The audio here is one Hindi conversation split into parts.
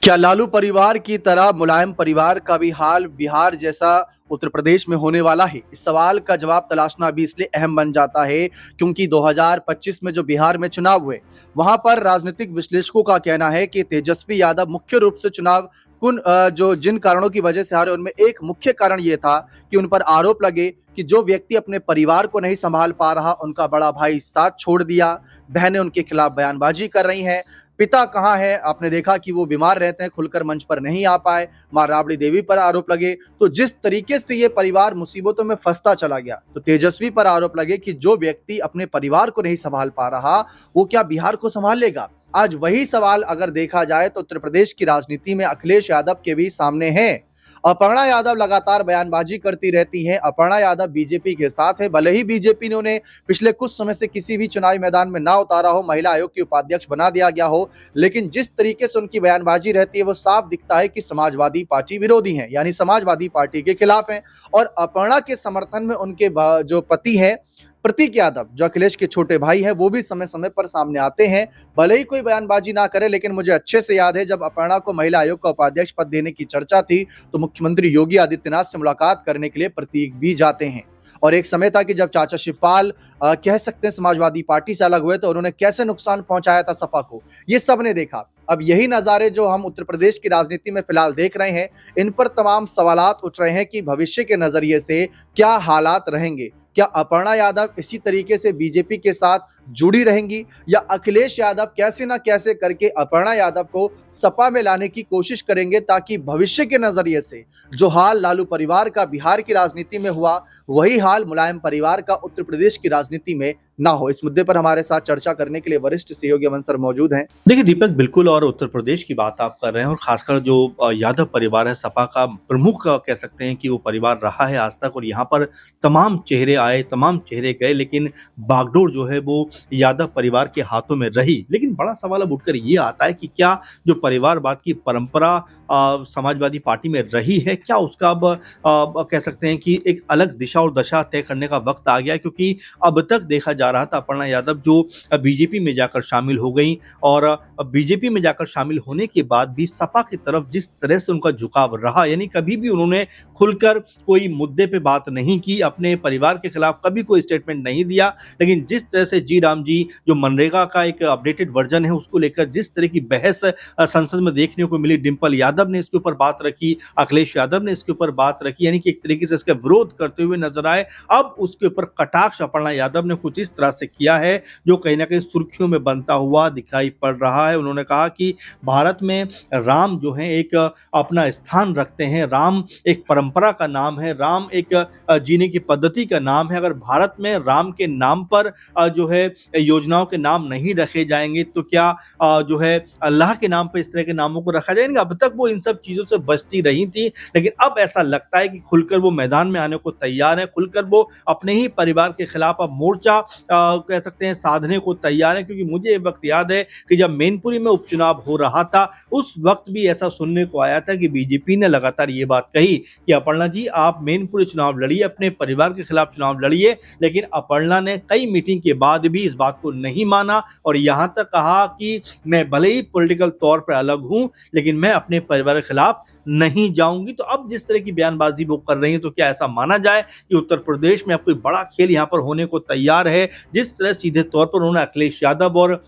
क्या लालू परिवार की तरह मुलायम परिवार का भी हाल बिहार जैसा उत्तर प्रदेश में होने वाला है? इस सवाल का जवाब तलाशना भी इसलिए अहम बन जाता है क्योंकि 2025 में जो बिहार में चुनाव हुए, वहां पर राजनीतिक विश्लेषकों का कहना है कि तेजस्वी यादव मुख्य रूप से चुनाव जो जिन कारणों की वजह से हारे, उनमें एक मुख्य कारण ये था कि उन पर आरोप लगे कि जो व्यक्ति अपने परिवार को नहीं संभाल पा रहा, उनका बड़ा भाई साथ छोड़ दिया, बहनें उनके खिलाफ बयानबाजी कर रही हैं, पिता कहाँ है, आपने देखा कि वो बीमार रहते हैं, खुलकर मंच पर नहीं आ पाए, मां राबड़ी देवी पर आरोप लगे। तो जिस तरीके से ये परिवार मुसीबतों में फंसता चला गया, तो तेजस्वी पर आरोप लगे कि जो व्यक्ति अपने परिवार को नहीं संभाल पा रहा, वो क्या बिहार को संभाल लेगा? आज वही सवाल अगर देखा जाए तो उत्तर प्रदेश की राजनीति में अखिलेश यादव के भी सामने है। अपर्णा यादव लगातार बयानबाजी करती रहती हैं। अपर्णा यादव बीजेपी के साथ है, भले ही बीजेपी ने उन्हें पिछले कुछ समय से किसी भी चुनावी मैदान में ना उतारा हो, महिला आयोग की उपाध्यक्ष बना दिया गया हो, लेकिन जिस तरीके से उनकी बयानबाजी रहती है वो साफ दिखता है कि समाजवादी पार्टी विरोधी हैं, यानी समाजवादी पार्टी के खिलाफ हैं। और अपर्णा के समर्थन में उनके जो पति हैं प्रतीक यादव, जो अखिलेश के छोटे भाई हैं, वो भी समय समय पर सामने आते हैं। भले ही कोई बयानबाजी ना करे, लेकिन मुझे अच्छे से याद है जब अपर्णा को महिला आयोग का उपाध्यक्ष पद देने की चर्चा थी तो मुख्यमंत्री योगी आदित्यनाथ से मुलाकात करने के लिए प्रतीक भी जाते हैं। और एक समय था कि जब चाचा शिवपाल कह सकते हैं समाजवादी पार्टी से अलग हुए तो उन्होंने कैसे नुकसान पहुंचाया था सपा को, ये सबने देखा। अब यही नज़ारे जो हम उत्तर प्रदेश की राजनीति में फिलहाल देख रहे हैं, इन पर तमाम सवालात उठ रहे हैं कि भविष्य के नजरिए से क्या हालात रहेंगे। क्या अपर्णा यादव इसी तरीके से बीजेपी के साथ जुड़ी रहेंगी या अखिलेश यादव कैसे ना कैसे करके अपर्णा यादव को सपा में लाने की कोशिश करेंगे, ताकि भविष्य के नजरिए से जो हाल लालू परिवार का बिहार की राजनीति में हुआ, वही हाल मुलायम परिवार का उत्तर प्रदेश की राजनीति में ना हो। इस मुद्दे पर हमारे साथ चर्चा करने के लिए वरिष्ठ सहयोगी अमन सर मौजूद हैं। देखिए दीपक, बिल्कुल, और उत्तर प्रदेश की बात आप कर रहे हैं और खासकर जो यादव परिवार है, सपा का प्रमुख कह सकते हैं कि वो परिवार रहा है आज तक, और यहाँ पर तमाम चेहरे आए, तमाम चेहरे गए, लेकिन बागडोर जो है वो यादव परिवार के हाथों में रही। लेकिन बड़ा सवाल अब उठकर ये आता है कि क्या जो परिवारवाद की परंपरा समाजवादी पार्टी में रही है, क्या उसका अब कह सकते हैं कि एक अलग दिशा और दशा तय करने का वक्त आ गया? क्योंकि अब तक देखा जा रहा था अपर्णा यादव जो बीजेपी में जाकर शामिल हो गई, और बीजेपी में जाकर शामिल होने के बाद भी सपा की तरफ जिस तरह से उनका झुकाव रहा, यानी कभी भी उन्होंने खुलकर कोई मुद्दे पे बात नहीं की, अपने परिवार के खिलाफ कभी कोई स्टेटमेंट नहीं दिया। लेकिन जिस तरह से जी राम जी जो मनरेगा का एक अपडेटेड वर्जन है उसको लेकर जिस तरह की बहस संसद में देखने को मिली, डिंपल यादव ने इसके ऊपर बात रखी, अखिलेश यादव ने इसके ऊपर बात रखी, यानी कि एक तरीके से इसका विरोध करते हुए नजर आए। अब उसके ऊपर कटाक्ष अपर्णा यादव ने कुछ इस तरह से किया है जो कहीं ना कहीं सुर्खियों में बनता हुआ दिखाई पड़ रहा है। उन्होंने कहा कि भारत में राम जो है एक अपना स्थान रखते हैं, राम एक परंपरा का नाम है, राम एक जीने की पद्धति का नाम है। अगर भारत में राम के नाम पर जो है योजनाओं के नाम नहीं रखे जाएंगे तो क्या जो है अल्लाह के नाम पर इस तरह के नामों को रखा जाएगा? अब तक वो इन सब चीजों से बचती रही थी, लेकिन अब ऐसा लगता है कि खुलकर वो मैदान में आने को तैयार है, खुलकर वो अपने ही परिवार के खिलाफ अब मोर्चा कह सकते हैं साधने को तैयार है। क्योंकि मुझे ये वक्त याद है कि जब मैनपुरी में उपचुनाव हो रहा था, उस वक्त भी ऐसा सुनने को आया था कि बीजेपी ने लगातार ये बात कही कि अपर्णा जी आप मैनपुरी चुनाव लड़िए, अपने परिवार के खिलाफ चुनाव लड़िए। लेकिन अपर्णा ने कई मीटिंग के बाद भी इस बात को नहीं माना और यहां तक कहा कि मैं भले ही पॉलिटिकल तौर पर अलग हूं, लेकिन मैं अपने परिवार के खिलाफ नहीं जाऊंगी। तो अब जिस तरह की बयानबाजी वो कर रही है, तो क्या ऐसा माना जाए कि उत्तर प्रदेश में अब कोई बड़ा खेल यहां पर होने को तैयार है? जिस तरह सीधे तौर पर उन्होंने अखिलेश यादव और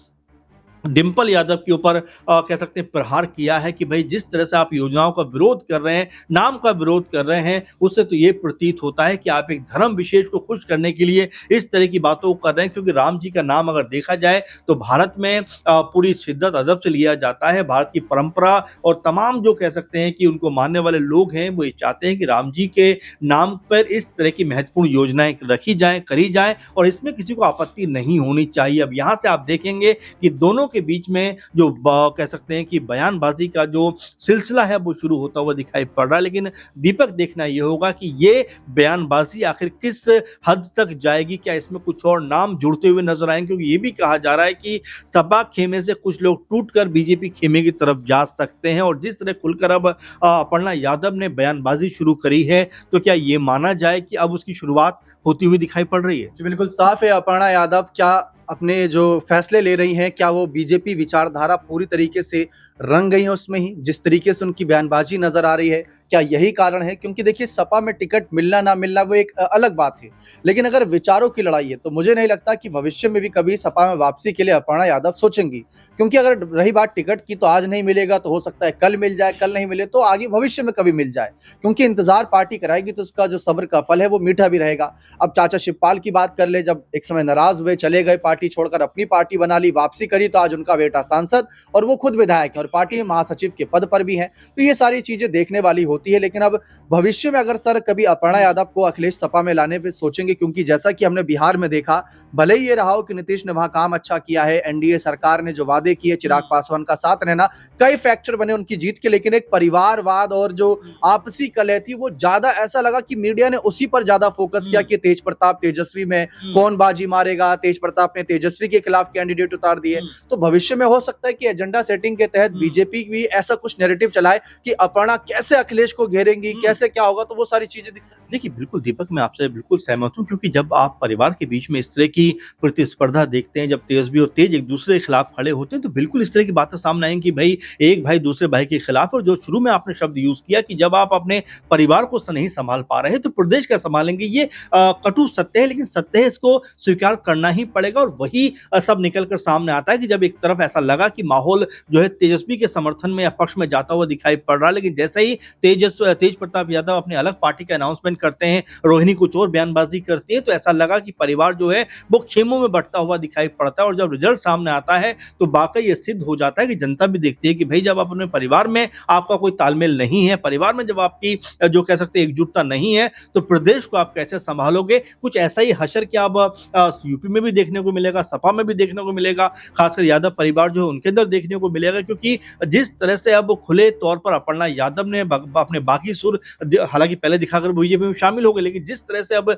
डिंपल यादव के ऊपर कह सकते हैं प्रहार किया है कि भाई जिस तरह से आप योजनाओं का विरोध कर रहे हैं, नाम का विरोध कर रहे हैं, उससे तो ये प्रतीत होता है कि आप एक धर्म विशेष को खुश करने के लिए इस तरह की बातों को कर रहे हैं। क्योंकि राम जी का नाम अगर देखा जाए तो भारत में पूरी शिद्दत अदब से लिया जाता है। भारत की परंपरा और तमाम जो कह सकते हैं कि उनको मानने वाले लोग हैं, वो ये चाहते हैं कि राम जी के नाम पर इस तरह की महत्वपूर्ण योजनाएं रखी जाएं, करी जाएं, और इसमें किसी को आपत्ति नहीं होनी चाहिए। अब यहाँ से आप देखेंगे कि दोनों के बीच में जो कह सकते हैं कि बयानबाजी का जो सिलसिला है वो शुरू होता हुआ दिखाई पड़ रहा है। लेकिन दीपक, देखना यह होगा कि ये बयानबाजी आखिर किस हद तक जाएगी, क्या इसमें कुछ और नाम जुड़ते हुए नजर आएंगे? क्योंकि ये भी कहा जा रहा है कि सपा खेमे से कुछ लोग टूटकर बीजेपी खेमे की तरफ जा सकते हैं। और जिस तरह खुलकर अब अपर्णा यादव ने बयानबाजी शुरू करी है, तो क्या ये माना जाए कि अब उसकी शुरुआत होती हुई दिखाई पड़ रही है? जी बिल्कुल साफ है, अपर्णा यादव क्या अपने जो फैसले ले रही हैं, क्या वो बीजेपी विचारधारा पूरी तरीके से रंग गई है उसमें ही? जिस तरीके से उनकी बयानबाजी नज़र आ रही है, क्या यही कारण है? क्योंकि देखिए सपा में टिकट मिलना ना मिलना वो एक अलग बात है, लेकिन अगर विचारों की लड़ाई है तो मुझे नहीं लगता कि भविष्य में भी कभी सपा में वापसी के लिए अपर्णा यादव सोचेंगी। क्योंकि अगर रही बात टिकट की तो आज नहीं मिलेगा तो हो सकता है कल मिल जाए, कल नहीं मिले तो आगे भविष्य में कभी मिल जाए। क्योंकि इंतजार पार्टी कराएगी तो उसका जो सब्र का फल है वो मीठा भी रहेगा। अब चाचा शिवपाल की बात कर ले, जब एक समय नाराज हुए, चले गए, पार्टी छोड़कर अपनी पार्टी बना ली, वापसी करी, तो आज उनका बेटा सांसद और वो खुद विधायक है और पार्टी में महासचिव के पद पर भी हैं। तो ये सारी चीजें देखने वाली होती है। लेकिन अब भविष्य में अगर सर कभी अपर्णा यादव को अखिलेश सपा में लाने पे सोचेंगे, क्योंकि जैसा कि हमने बिहार में देखा, भले ही ये रहा हो कि नीतीश ने वहां काम अच्छा किया है, एनडीए सरकार ने जो वादे किए, चिराग पासवान का साथ रहना, कई फैक्टर बने उनकी जीत के, लेकिन एक परिवारवाद और जो आपसी कलह थी वो ज्यादा ऐसा लगा कि मीडिया ने उसी पर ज्यादा फोकस किया कि तेज प्रताप तेजस्वी में कौन बाजी मारेगा। तेज प्रताप ने तेजस्वी के खिलाफ कैंडिडेट उतार दिए। तो भविष्य में हो सकता है कि एजेंडा सेटिंग के तहत बीजेपी भी ऐसा कुछ नैरेटिव चलाए कि अपर्णा कैसे अखिलेश को घेरेंगी, कैसे क्या होगा, तो वो सारी चीजें दिख सकती। देखिए बिल्कुल दीपक, मैं आपसे बिल्कुल सहमत हूँ, क्योंकि जब आप परिवार के बीच में इस तरह की प्रतिस्पर्धा देखते हैं, जब तेजस्वी और तेज एक दूसरे के खिलाफ खड़े होते हैं, तो बिल्कुल इस तरह की बातें सामने आएंगी कि भाई एक भाई दूसरे भाई के खिलाफ। और जो शुरू में आपने शब्द यूज किया कि जब आप अपने परिवार को नहीं संभाल पा रहे तो प्रदेश क्या संभालेंगे, ये कटु सत्य है, लेकिन सत्य है, इसको स्वीकार करना ही पड़ेगा। और वही सब निकलकर सामने आता है कि जब एक तरफ ऐसा लगा कि माहौल जो है तेजस्वी के समर्थन में या पक्ष में जाता हुआ दिखाई पड़ रहा है, लेकिन जैसे ही तेज प्रताप यादव अपने अलग पार्टी का अनाउंसमेंट करते हैं, रोहिणी कुछ और बयानबाजी करती है, तो ऐसा लगा कि परिवार जो है वो खेमों में बंटता हुआ दिखाई पड़ता है। और जब रिजल्ट सामने आता है तो वाकई ये सिद्ध हो जाता है कि जनता भी देखती है कि भाई जब आप अपने परिवार में आपका कोई तालमेल नहीं है, परिवार में जब आपकी जो कह सकते हैं एकजुटता नहीं है, तो प्रदेश को आप कैसे संभालोगे। कुछ ऐसा ही हशर क्या अब यूपी में भी देखने को मिलेगा, सपा में भी देखने को मिलेगा, खासकर यादव परिवार जो है उनके अंदर देखने को मिलेगा। क्योंकि जिस तरह से अब खुले तौर पर अपर्णा यादव ने अपने बाकी सुर हालांकि पहले दिखाकर बीजेपी में शामिल हो गए, लेकिन जिस तरह से अब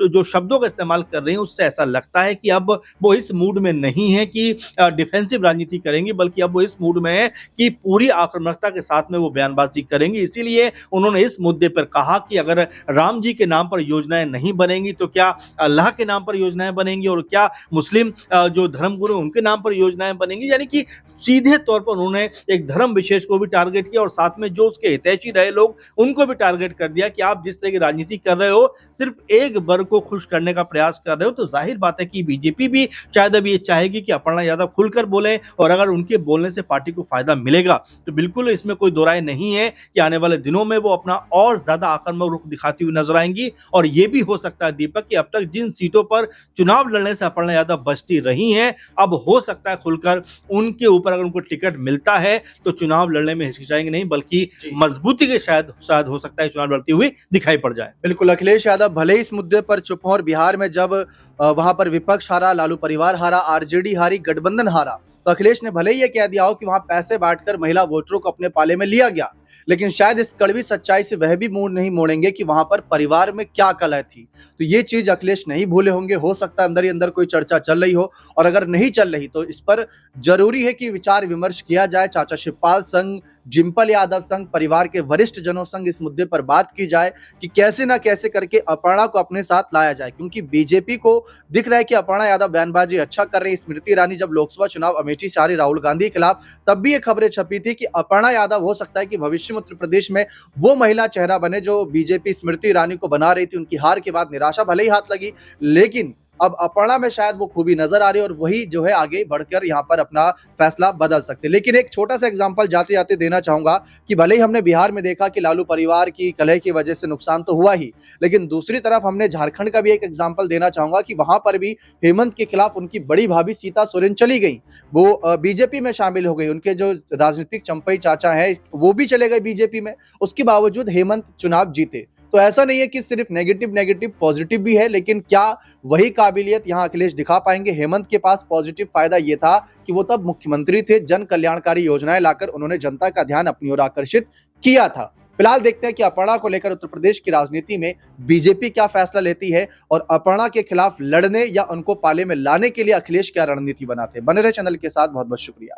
जो शब्दों का इस्तेमाल कर रहे हैं उससे ऐसा लगता है कि अब वो इस मूड में नहीं है कि डिफेंसिव राजनीति करेंगे, बल्कि अब वो इस मूड में है कि पूरी आक्रामकता के साथ में वो बयानबाजी करेंगे। इसीलिए उन्होंने इस मुद्दे पर कहा कि अगर राम जी के नाम पर योजनाएं नहीं बनेंगी तो क्या अल्लाह के नाम पर योजनाएं बनेंगी, और क्या मुस्लिम जो धर्मगुरु उनके नाम पर योजनाएं बनेंगी। यानी कि सीधे तौर पर उन्होंने एक धर्म विशेष को भी टारगेट किया और साथ में जो उसके हितैषी रहे लोग उनको भी टारगेट कर दिया कि आप जिस तरह की राजनीति कर रहे हो, सिर्फ एक वर्ग को खुश करने का प्रयास कर रहे हो। तो जाहिर बात है कि बीजेपी भी शायद अब ये चाहेगी कि अपर्णा यादव खुलकर बोले, और अगर उनके बोलने से पार्टी को फायदा मिलेगा तो बिल्कुल इसमें कोई दो राय नहीं है कि आने वाले दिनों में वो अपना और ज्यादा आक्रामक रुख दिखाती हुई नजर आएंगी। और ये भी हो सकता है दीपक कि अब तक जिन सीटों पर चुनाव लड़ने से अपर्णा यादव बचती रही हैं, अब हो सकता है खुलकर उनके ऊपर अगर उनको टिकट मिलता है तो चुनाव लड़ने में हिचकिचाएंगे नहीं, बल्कि मजबूती के शायद हो सकता है चुनाव लड़ती हुई दिखाई पड़ जाए। बिल्कुल, अखिलेश यादव भले ही इस मुद्दे पर चुप हों और बिहार में जब वहां पर विपक्ष हारा, लालू परिवार हारा, आरजेडी हारी, गठबंधन हारा, तो अखिलेश ने भले ही ये कह दिया हो कि वहां पैसे बांटकर महिला वोटरों को अपने पाले में लिया गया, लेकिन शायद इस कड़वी सच्चाई से वह भी मुंह नहीं मोड़ेंगे कि वहां पर परिवार में क्या कलह थी। तो ये चीज अखिलेश नहीं भूले होंगे। हो सकता है अंदर ही अंदर कोई चर्चा चल रही हो, और अगर नहीं चल रही तो इस पर जरूरी है कि विचार विमर्श किया जाए। चाचा शिवपाल संघ, जिम्पल यादव संघ, परिवार के वरिष्ठ जनों संघ इस मुद्दे पर बात की जाए कि कैसे ना कैसे करके अपर्णा को अपने साथ लाया जाए। क्योंकि बीजेपी को दिख रहा है कि अपर्णा यादव बयानबाजी अच्छा कर रही है। स्मृति ईरानी जब लोकसभा चुनाव अमेठी से हारी राहुल गांधी के खिलाफ, तब भी ये खबरें छपी थी कि अपर्णा यादव हो सकता है कि भविष्य में उत्तर प्रदेश में वो महिला चेहरा बने जो बीजेपी स्मृति ईरानी को बना रही थी। उनकी हार के बाद निराशा भले ही हाथ लगी, लेकिन अब अपर्णा में शायद वो खूबी नजर आ रही है और वही जो है आगे बढ़कर यहाँ पर अपना फैसला बदल सकते। लेकिन एक छोटा सा एग्जांपल जाते जाते देना चाहूंगा कि भले ही हमने बिहार में देखा कि लालू परिवार की कलह की वजह से नुकसान तो हुआ ही, लेकिन दूसरी तरफ हमने झारखंड का भी एक एग्जाम्पल देना चाहूंगा कि वहां पर भी हेमंत के खिलाफ उनकी बड़ी भाभी सीता सोरेन चली गई, वो बीजेपी में शामिल हो गई। उनके जो राजनीतिक चंपई चाचा है वो भी चले गए बीजेपी में, उसके बावजूद हेमंत चुनाव जीते। तो ऐसा नहीं है कि सिर्फ नेगेटिव पॉजिटिव भी है, लेकिन क्या वही काबिलियत यहां अखिलेश दिखा पाएंगे? हेमंत के पास पॉजिटिव फायदा यह था कि वो तब मुख्यमंत्री थे, जन कल्याणकारी योजनाएं लाकर उन्होंने जनता का ध्यान अपनी ओर आकर्षित किया था। फिलहाल देखते हैं कि अपर्णा को लेकर उत्तर प्रदेश की राजनीति में बीजेपी क्या फैसला लेती है और अपर्णा के खिलाफ लड़ने या उनको पाले में लाने के लिए अखिलेश क्या रणनीति बनाते हैं। बने रहे चैनल के साथ, बहुत बहुत शुक्रिया।